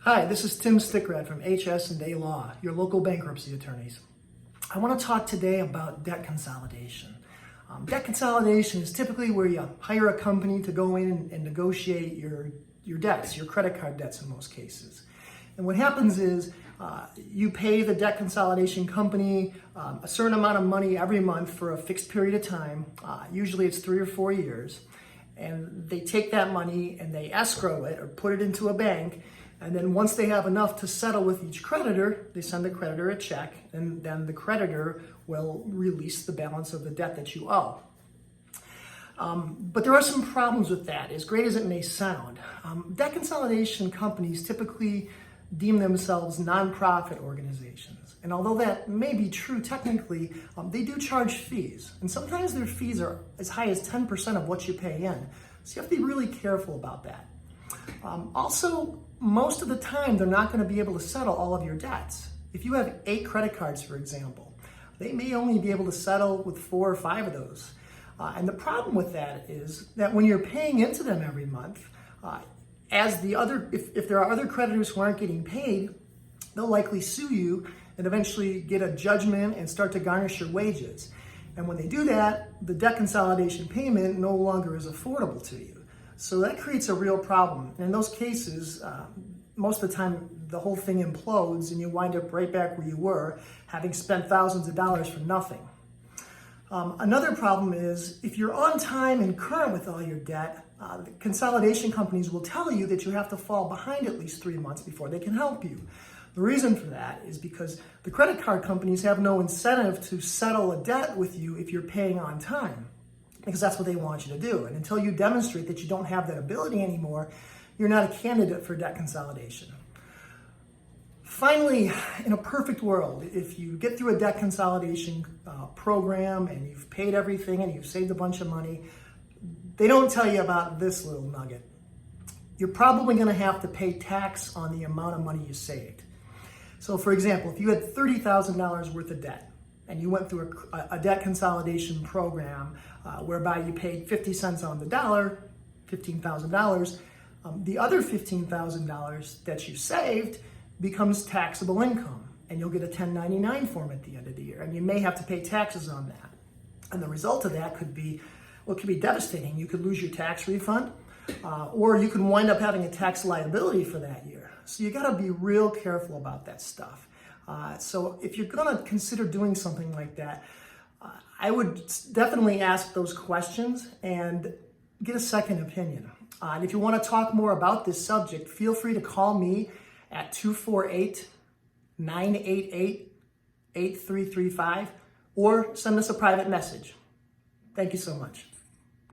Hi, this is Tim Stickrad from HS&A Law, your local bankruptcy attorneys. I want to talk today about debt consolidation. Debt consolidation is typically where you hire a company to go in and negotiate your debts, your credit card debts in most cases. And what happens is you pay the debt consolidation company a certain amount of money every month for a fixed period of time. Usually it's 3 or 4 years. And they take that money and they escrow it or put it into a bank. And then once they have enough to settle with each creditor, they send the creditor a check, and then the creditor will release the balance of the debt that you owe. But there are some problems with that, as great as it may sound. Debt consolidation companies typically deem themselves nonprofit organizations. And although that may be true technically, they do charge fees. And sometimes their fees are as high as 10% of what you pay in. So you have to be really careful about that. Also, most of the time, they're not going to be able to settle all of your debts. If you have 8 credit cards, for example, they may only be able to settle with 4 or 5 of those. And the problem with that is that when you're paying into them every month, if there are other creditors who aren't getting paid, they'll likely sue you and eventually get a judgment and start to garnish your wages. And when they do that, the debt consolidation payment no longer is affordable to you. So that creates a real problem. And in those cases, most of the time, the whole thing implodes and you wind up right back where you were, having spent thousands of dollars for nothing. Another problem is if you're on time and current with all your debt, the consolidation companies will tell you that you have to fall behind at least 3 months before they can help you. The reason for that is because the credit card companies have no incentive to settle a debt with you if you're paying on time, because that's what they want you to do. And until you demonstrate that you don't have that ability anymore, you're not a candidate for debt consolidation. Finally, in a perfect world, if you get through a debt consolidation program and you've paid everything and you've saved a bunch of money, they don't tell you about this little nugget. You're probably going to have to pay tax on the amount of money you saved. So for example, if you had $30,000 worth of debt and you went through a debt consolidation program whereby you paid 50 cents on the dollar, $15,000, the other $15,000 that you saved becomes taxable income, and you'll get a 1099 form at the end of the year, and you may have to pay taxes on that. And the result of that could be devastating. You could lose your tax refund, or you could wind up having a tax liability for that year. So you got to be real careful about that stuff. So if you're going to consider doing something like that, I would definitely ask those questions and get a second opinion. And if you want to talk more about this subject, feel free to call me at 248-988-8335 or send us a private message. Thank you so much.